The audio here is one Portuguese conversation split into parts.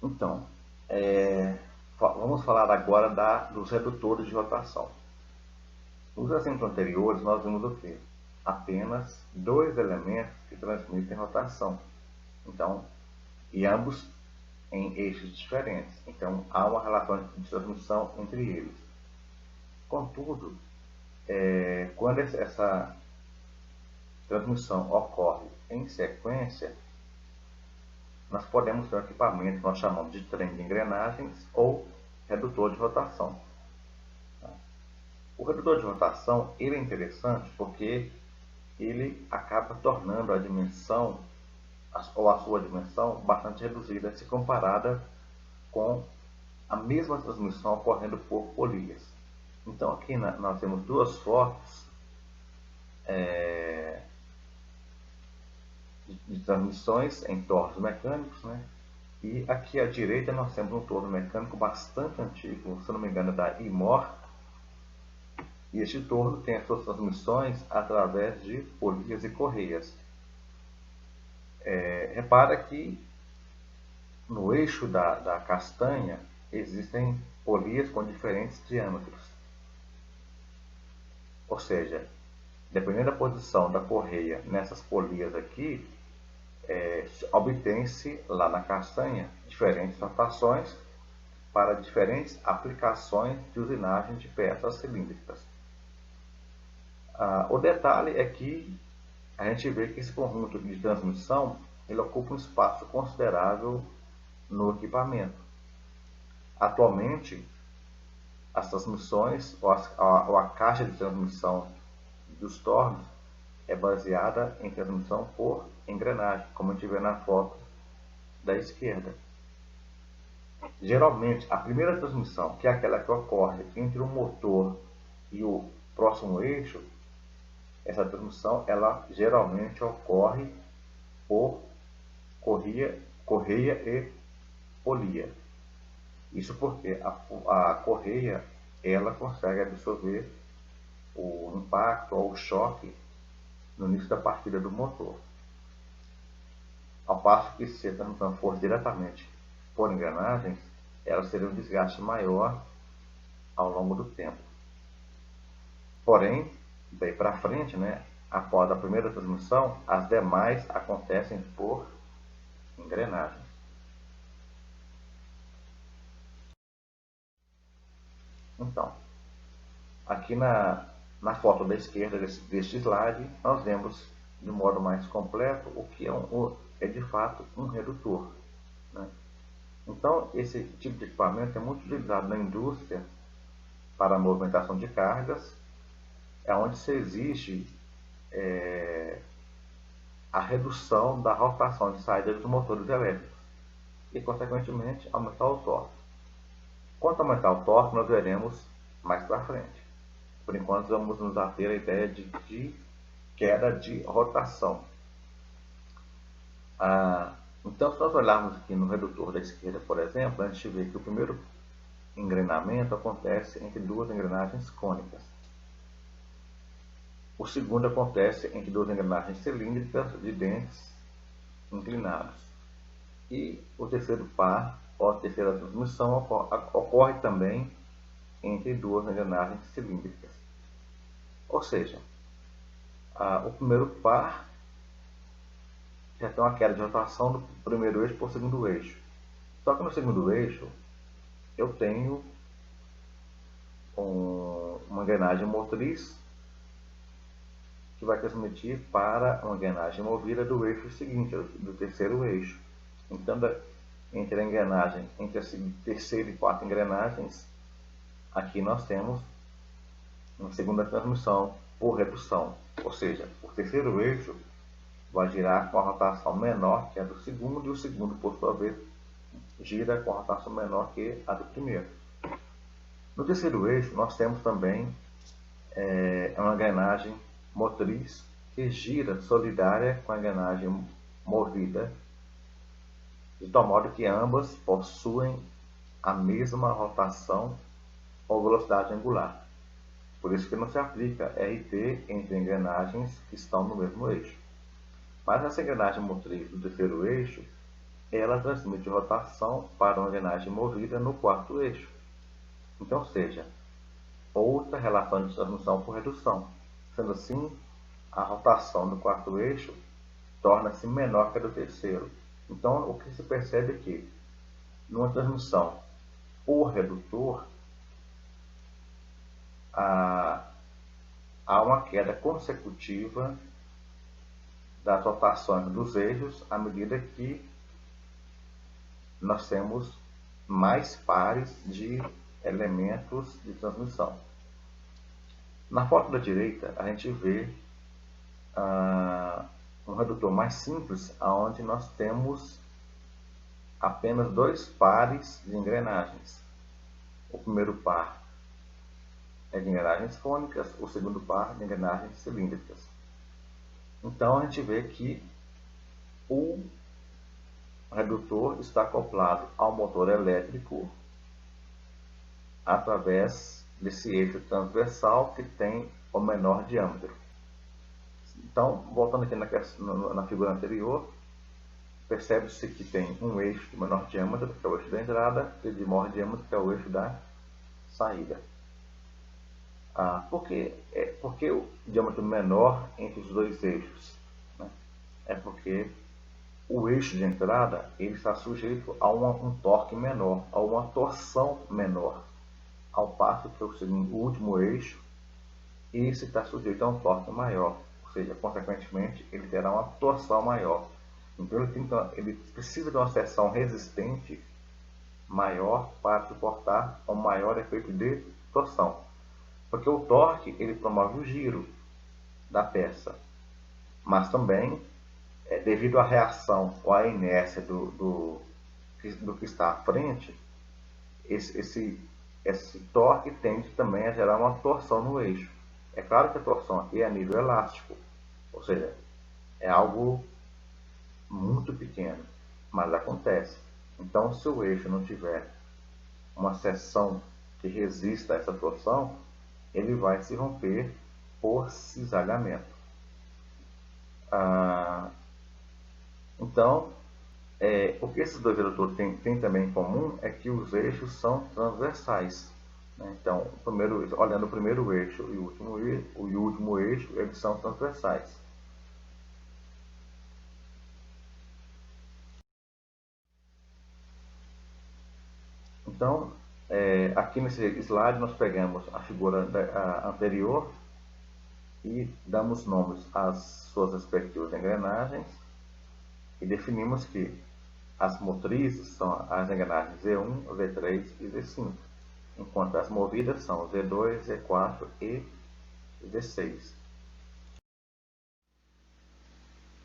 Então, vamos falar agora dos redutores de rotação. Nos exemplos anteriores, nós vimos o quê? Apenas dois elementos que transmitem rotação. Então, e ambos em eixos diferentes. Então, há uma relação de transmissão entre eles. Contudo, quando essa transmissão ocorre em sequência, nós podemos ter um equipamento que nós chamamos de trem de engrenagens ou redutor de rotação. O redutor de rotação ele é interessante porque ele acaba tornando a dimensão, ou a sua dimensão, bastante reduzida se comparada com a mesma transmissão ocorrendo por polias. Então aqui nós temos duas fotos de transmissões em tornos mecânicos, né? E aqui à direita nós temos um torno mecânico bastante antigo, se não me engano, da IMOR. E este torno tem as suas transmissões através de polias e correias. Repara que no eixo da castanha existem polias com diferentes diâmetros. Ou seja, dependendo da posição da correia nessas polias aqui, obtém-se lá na castanha diferentes rotações para diferentes aplicações de usinagem de peças cilíndricas. O detalhe é que a gente vê que esse conjunto de transmissão ele ocupa um espaço considerável no equipamento. Atualmente, as transmissões ou a caixa de transmissão dos tornos é baseada em transmissão por engrenagem, como a gente vê na foto da esquerda. Geralmente, a primeira transmissão, que é aquela que ocorre entre o motor e o próximo eixo, essa transmissão ela geralmente ocorre por correia e polia. Isso porque a correia ela consegue absorver o impacto ou o choque no início da partida do motor. Ao passo que se a transmissão for diretamente por engrenagens, ela seria um desgaste maior ao longo do tempo. Porém, daí para frente, após a primeira transmissão, as demais acontecem por engrenagens. Então, aqui na foto da esquerda deste slide, nós vemos de modo mais completo o que é de fato um redutor. Então, esse tipo de equipamento é muito utilizado na indústria para a movimentação de cargas, onde se exige a redução da rotação de saída dos motores elétricos e, consequentemente, aumentar o torque. Quanto a aumentar o torque, nós veremos mais para frente. Por enquanto, vamos nos ater à ideia de queda de rotação. Então, se nós olharmos aqui no redutor da esquerda, por exemplo, a gente vê que o primeiro engrenamento acontece entre duas engrenagens cônicas. O segundo acontece entre duas engrenagens cilíndricas de dentes inclinados. E o terceiro par, ou a terceira transmissão, ocorre também entre duas engrenagens cilíndricas. Ou seja, o primeiro par já tem uma queda de rotação do primeiro eixo para o segundo eixo. Só que no segundo eixo eu tenho uma engrenagem motriz que vai transmitir para uma engrenagem movida do eixo seguinte, do terceiro eixo. Então, entre a engrenagem, entre a terceira e quarta engrenagens, aqui nós temos uma segunda transmissão por redução. Ou seja, o terceiro eixo vai girar com a rotação menor que a do segundo, e o segundo, por sua vez, gira com a rotação menor que a do primeiro. No terceiro eixo, nós temos também uma engrenagem motriz que gira solidária com a engrenagem movida, de tal modo que ambas possuem a mesma rotação ou velocidade angular. Por isso que não se aplica RT entre engrenagens que estão no mesmo eixo. Mas essa engrenagem motriz do terceiro eixo, ela transmite rotação para uma engrenagem movida no quarto eixo. Então, seja, outra relação de transmissão por redução. Sendo assim, a rotação do quarto eixo torna-se menor que a do terceiro. Então, o que se percebe é que, numa transmissão por redutor, há uma queda consecutiva das rotações dos eixos à medida que nós temos mais pares de elementos de transmissão. Na foto da direita, a gente vê um redutor mais simples, onde nós temos apenas dois pares de engrenagens. O primeiro par é de engrenagens cônicas, o segundo par de engrenagens cilíndricas. Então, a gente vê que o redutor está acoplado ao motor elétrico através desse eixo transversal que tem o menor diâmetro. Então, voltando aqui na figura anterior, percebe-se que tem um eixo de menor diâmetro, que é o eixo da entrada, e de maior diâmetro, que é o eixo da saída. Por que o diâmetro menor entre os dois eixos? É porque o eixo de entrada ele está sujeito a um torque menor, a uma torção menor, ao passo que o último eixo esse está sujeito a um torque maior, ou seja, consequentemente ele terá uma torção maior. Então ele precisa de uma seção resistente maior para suportar um maior efeito de torção, porque o torque ele promove o giro da peça, mas também devido à reação ou à inércia do que está à frente, esse torque tende também a gerar uma torção no eixo. É claro que a torção aqui é a nível elástico, ou seja, é algo muito pequeno, mas acontece. Então, se o eixo não tiver uma seção que resista a essa torção, ele vai se romper por cisalhamento. Então, o que esses dois redutores têm também em comum é que os eixos são transversais. Então, olhando o primeiro eixo e o último eixo, eles são transversais. Então, aqui nesse slide nós pegamos a figura anterior e damos nomes às suas respectivas engrenagens e definimos que as motrizes são as engrenagens Z1, Z3 e Z5, enquanto as movidas são Z2, Z4 e Z6.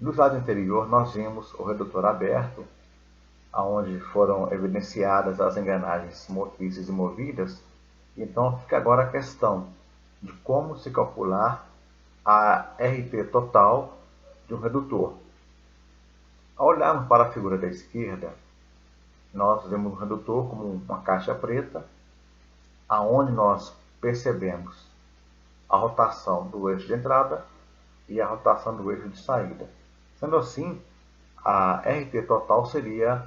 No slide anterior, nós vimos o redutor aberto, onde foram evidenciadas as engrenagens motrizes e movidas. Então, fica agora a questão de como se calcular a RT total de um redutor. Ao olharmos para a figura da esquerda, nós vemos o redutor como uma caixa preta, aonde nós percebemos a rotação do eixo de entrada e a rotação do eixo de saída. Sendo assim, a RT total seria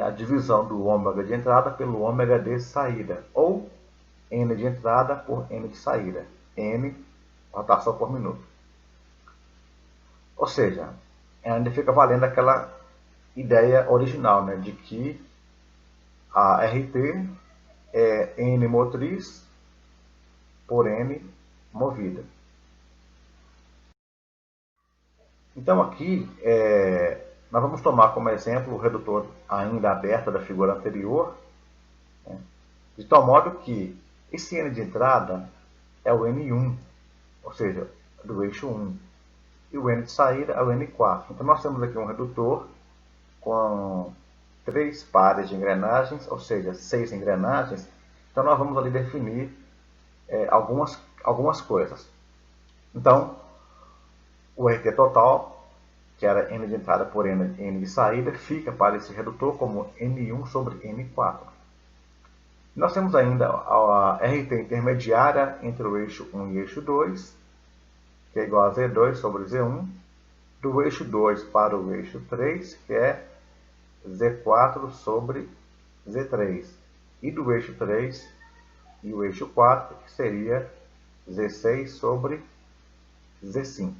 a divisão do ômega de entrada pelo ômega de saída, ou N de entrada por N de saída, N rotação por minuto. Ou seja, ainda fica valendo aquela ideia original, de que a RT é N motriz por N movida. Então aqui nós vamos tomar como exemplo o redutor ainda aberto da figura anterior, de tal modo que esse N de entrada é o N1, ou seja, do eixo 1, e o N de saída é o N4. Então nós temos aqui um redutor com 3 pares de engrenagens, ou seja, 6 engrenagens. Então nós vamos ali definir algumas coisas. Então, o RT total, que era N de entrada por N de saída, fica para esse redutor como N1 sobre N4. Nós temos ainda a RT intermediária entre o eixo 1 e o eixo 2, que é igual a Z2 sobre Z1, do eixo 2 para o eixo 3, que é Z4 sobre Z3. E do eixo 3 e o eixo 4, que seria Z6 sobre Z5.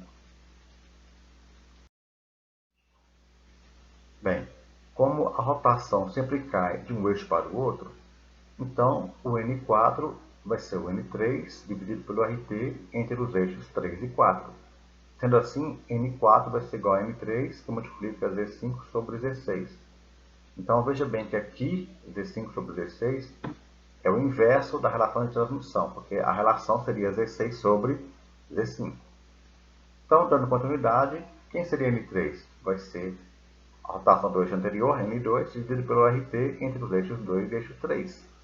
Bem, como a rotação sempre cai de um eixo para o outro, então o N4 vai ser o N3 dividido pelo RT entre os eixos 3 e 4. Sendo assim, N4 vai ser igual a N3, que multiplica Z5 sobre Z6. Então veja bem que aqui, Z5 sobre Z6, é o inverso da relação de transmissão, porque a relação seria Z6 sobre Z5. Então, dando continuidade, quem seria N3? Vai ser a rotação do eixo anterior, N2, dividido pelo RT entre os eixos 2 e eixo 3.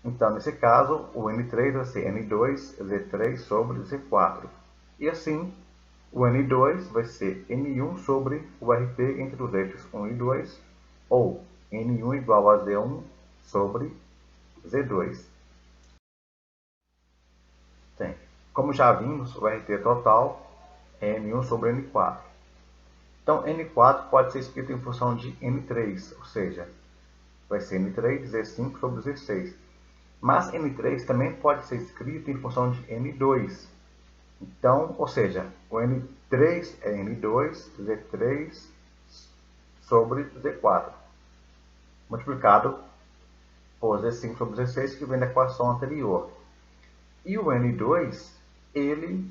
Então, nesse caso, o N3 vai ser N2 Z3 sobre Z4. E assim, o N2 vai ser N1 sobre o RT entre os eixos 1 e 2, ou N1 igual a Z1 sobre Z2. Tem. Como já vimos, o RT total é N1 sobre N4. Então, N4 pode ser escrito em função de N3, ou seja, vai ser N3 Z5 sobre Z6. Mas N3 também pode ser escrito em função de N2. Então, ou seja, o N3 é N2 Z3 sobre Z4, multiplicado por Z5 sobre Z6, que vem da equação anterior. E o N2, ele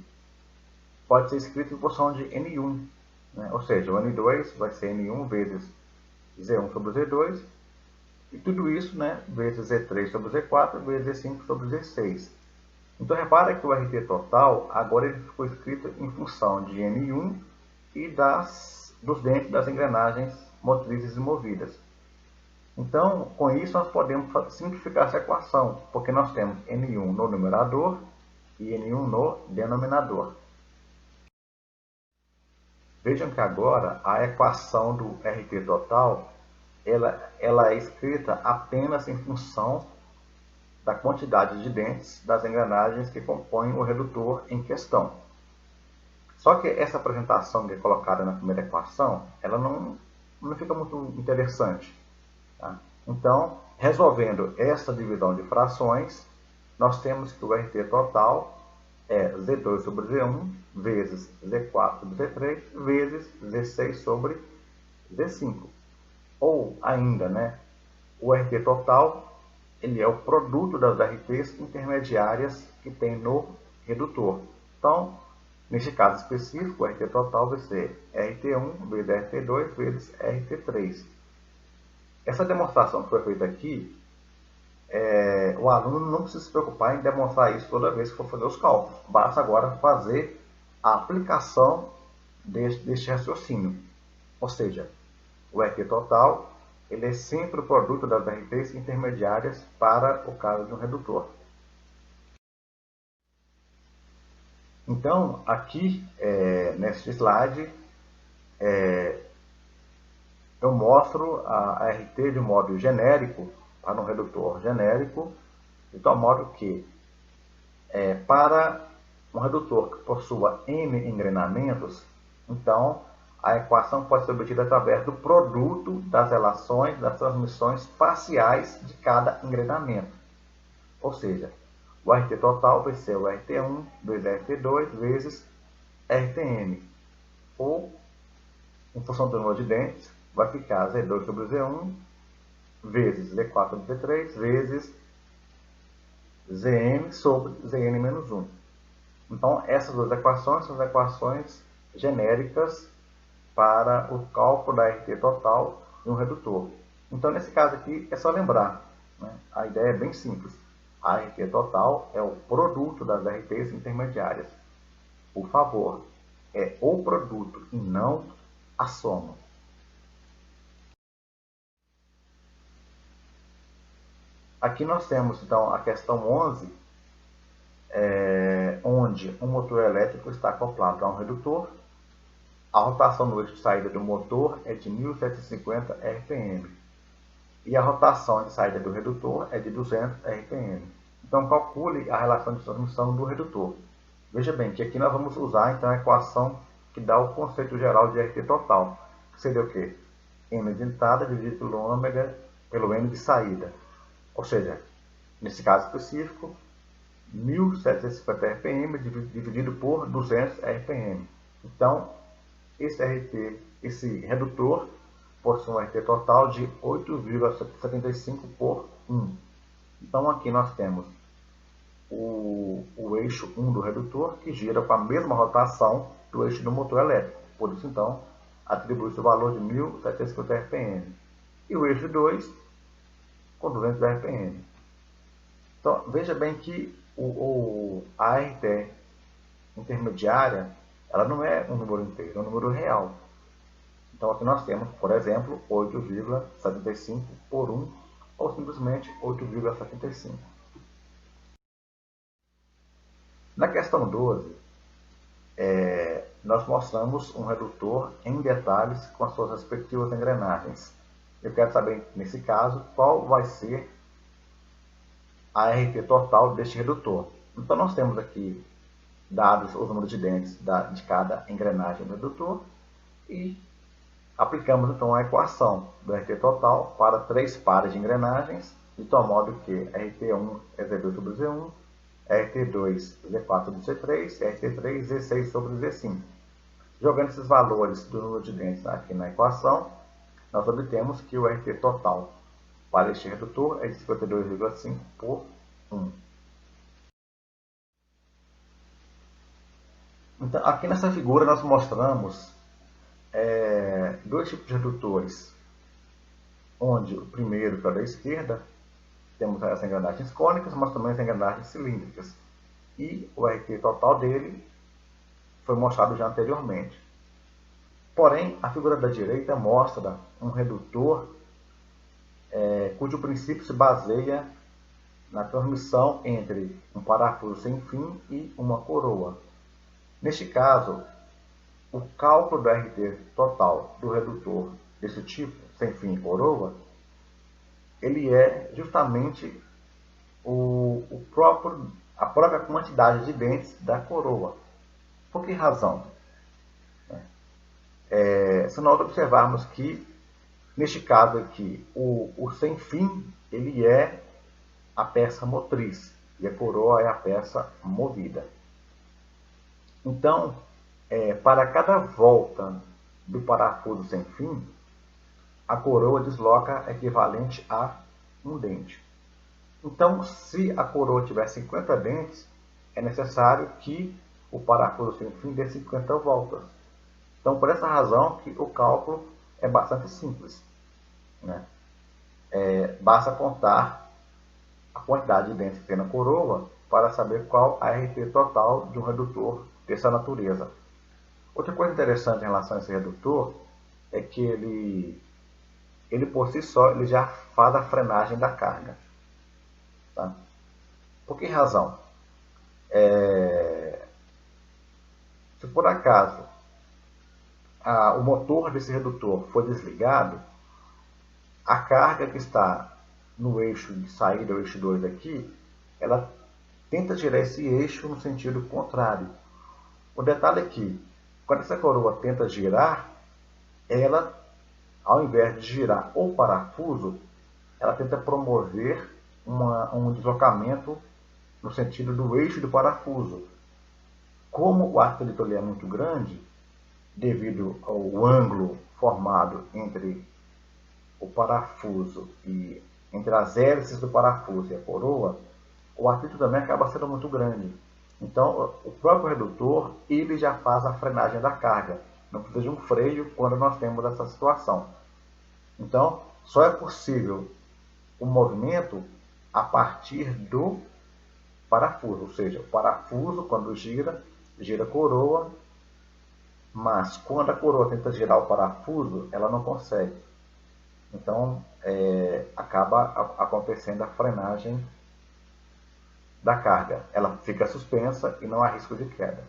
pode ser escrito em função de N1. Né? Ou seja, o N2 vai ser N1 vezes Z1 sobre Z2, e tudo isso, né, vezes Z3 sobre Z4, vezes Z5 sobre Z6. Então, repara que o RT total, agora ele ficou escrito em função de N1 e dos dentes das engrenagens motrizes e movidas. Então, com isso, nós podemos simplificar essa equação, porque nós temos N1 no numerador e N1 no denominador. Vejam que agora a equação do RT total ela é escrita apenas em função da quantidade de dentes das engrenagens que compõem o redutor em questão. Só que essa apresentação que é colocada na primeira equação, ela não fica muito interessante. Tá? Então, resolvendo essa divisão de frações, nós temos que o RT total é Z2 sobre Z1 vezes Z4 sobre Z3 vezes Z6 sobre Z5. Ou ainda, né, o RT total ele é o produto das RTs intermediárias que tem no redutor. Então, neste caso específico, o RT total vai ser RT1 vezes RT2 vezes RT3. Essa demonstração que foi feita aqui, o aluno não precisa se preocupar em demonstrar isso toda vez que for fazer os cálculos. Basta agora fazer a aplicação deste raciocínio. Ou seja, o RT total ele é sempre o produto das RTs intermediárias para o caso de um redutor. Então, aqui, neste slide, eu mostro a RT de modo genérico, para um redutor genérico, de tal modo que, para um redutor que possua N engrenamentos, então, a equação pode ser obtida através do produto das relações das transmissões parciais de cada engrenamento. Ou seja, o RT total vai ser o RT1 vezes RT2 vezes RTM. Ou, em função do número de dentes, vai ficar Z2 sobre Z1 vezes Z4 sobre Z3 vezes Zn sobre Zn menos 1. Então, essas duas equações são as equações genéricas para o cálculo da RT total de um redutor. Então, nesse caso aqui, é só lembrar, né? A ideia é bem simples. A RT total é o produto das RTs intermediárias. Por favor, é o produto e não a soma. Aqui nós temos, então, a questão 11, onde um motor elétrico está acoplado a um redutor. A rotação no eixo de saída do motor é de 1750 RPM. E a rotação de saída do redutor é de 200 RPM. Então, calcule a relação de transmissão do redutor. Veja bem que aqui nós vamos usar então, a equação que dá o conceito geral de RT total. Que seria o quê? N de entrada dividido pelo ômega pelo N de saída. Ou seja, nesse caso específico, 1750 RPM dividido por 200 RPM. Então, esse redutor possui um RT total de 8,75 por 1. Então, aqui nós temos o eixo 1 do redutor, que gira com a mesma rotação do eixo do motor elétrico. Por isso, então, atribui-se o valor de 1750 RPM. E o eixo 2 com 200 RPM. Então, veja bem que a RT intermediária, ela não é um número inteiro, é um número real. Então, aqui nós temos, por exemplo, 8,75 por 1, ou simplesmente 8,75. Na questão 12, nós mostramos um redutor em detalhes com as suas respectivas engrenagens. Eu quero saber, nesse caso, qual vai ser a RT total deste redutor. Então, nós temos aqui dados os números de dentes de cada engrenagem do redutor e aplicamos, então, a equação do RT total para 3 pares de engrenagens, de tal modo que RT1 é Z2 sobre Z1, RT2 Z4 sobre Z3, RT3 Z6 sobre Z5. Jogando esses valores do número de dentes aqui na equação, nós obtemos que o RT total para este redutor é de 52,5 por 1. Então, aqui nessa figura nós mostramos dois tipos de redutores, onde o primeiro, para a esquerda, temos as engrenagens cônicas, mas também as engrenagens cilíndricas. E o RT total dele foi mostrado já anteriormente. Porém, a figura da direita mostra um redutor cujo princípio se baseia na transmissão entre um parafuso sem fim e uma coroa. Neste caso, o cálculo do RT total do redutor desse tipo, sem fim e coroa, ele é justamente a própria quantidade de dentes da coroa. Por que razão? Se nós observarmos que, neste caso aqui, o sem fim ele é a peça motriz e a coroa é a peça movida. Então, para cada volta do parafuso sem fim, a coroa desloca equivalente a um dente. Então, se a coroa tiver 50 dentes, é necessário que o parafuso sem fim dê 50 voltas. Então, por essa razão que o cálculo é bastante simples, né? Basta contar a quantidade de dentes que tem na coroa para saber qual a RT total de um redutor dessa natureza. Outra coisa interessante em relação a esse redutor é que ele por si só ele já faz a frenagem da carga. Tá? Por que razão? Se por acaso o motor desse redutor for desligado, a carga que está no eixo de saída, o eixo 2 aqui, ela tenta girar esse eixo no sentido contrário. O detalhe é que, quando essa coroa tenta girar, ela, ao invés de girar o parafuso, ela tenta promover um deslocamento no sentido do eixo do parafuso. Como o atrito é muito grande, devido ao ângulo formado entre o parafuso e entre as hélices do parafuso e a coroa, o atrito também acaba sendo muito grande. Então, o próprio redutor, ele já faz a frenagem da carga. Não precisa de um freio quando nós temos essa situação. Então, só é possível o movimento a partir do parafuso. Ou seja, o parafuso, quando gira a coroa, mas quando a coroa tenta girar o parafuso, ela não consegue. Então, acaba acontecendo a frenagem da carga. Ela fica suspensa e não há risco de queda.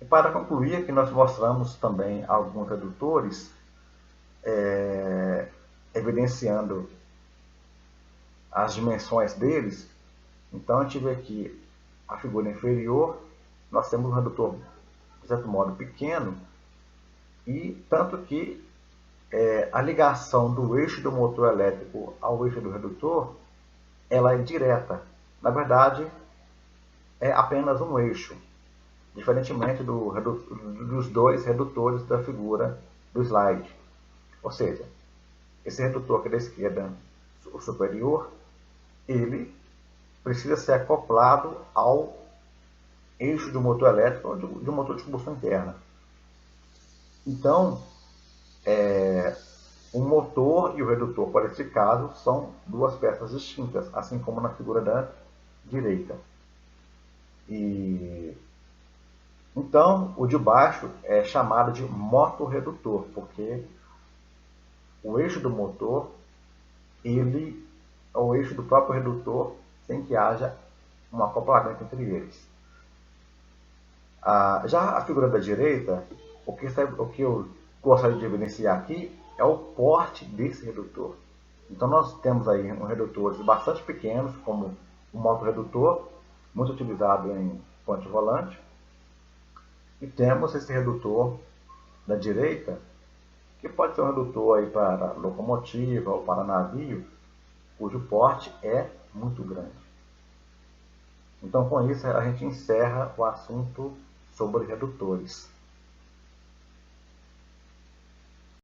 E para concluir, aqui nós mostramos também alguns redutores, evidenciando as dimensões deles. Então, a gente vê aqui a figura inferior, nós temos um redutor, de certo modo, pequeno, E tanto que a ligação do eixo do motor elétrico ao eixo do redutor, ela é direta. Na verdade, é apenas um eixo, diferentemente dos dois redutores da figura do slide. Ou seja, esse redutor aqui da esquerda, o superior, ele precisa ser acoplado ao eixo do motor elétrico ou de um motor de combustão interna. Então, o motor e o redutor, por esse caso, são duas peças distintas, assim como na figura da direita. Então, o de baixo é chamado de motorredutor, porque o eixo do motor, ele é o eixo do próprio redutor, sem que haja um acoplamento entre eles. Já a figura da direita, o que eu gostaria de evidenciar aqui é o porte desse redutor. Então nós temos aí redutores bastante pequenos, como o motorredutor, muito utilizado em ponte volante, e temos esse redutor da direita, que pode ser um redutor aí para locomotiva ou para navio, cujo porte é muito grande. Então, com isso, a gente encerra o assunto sobre redutores.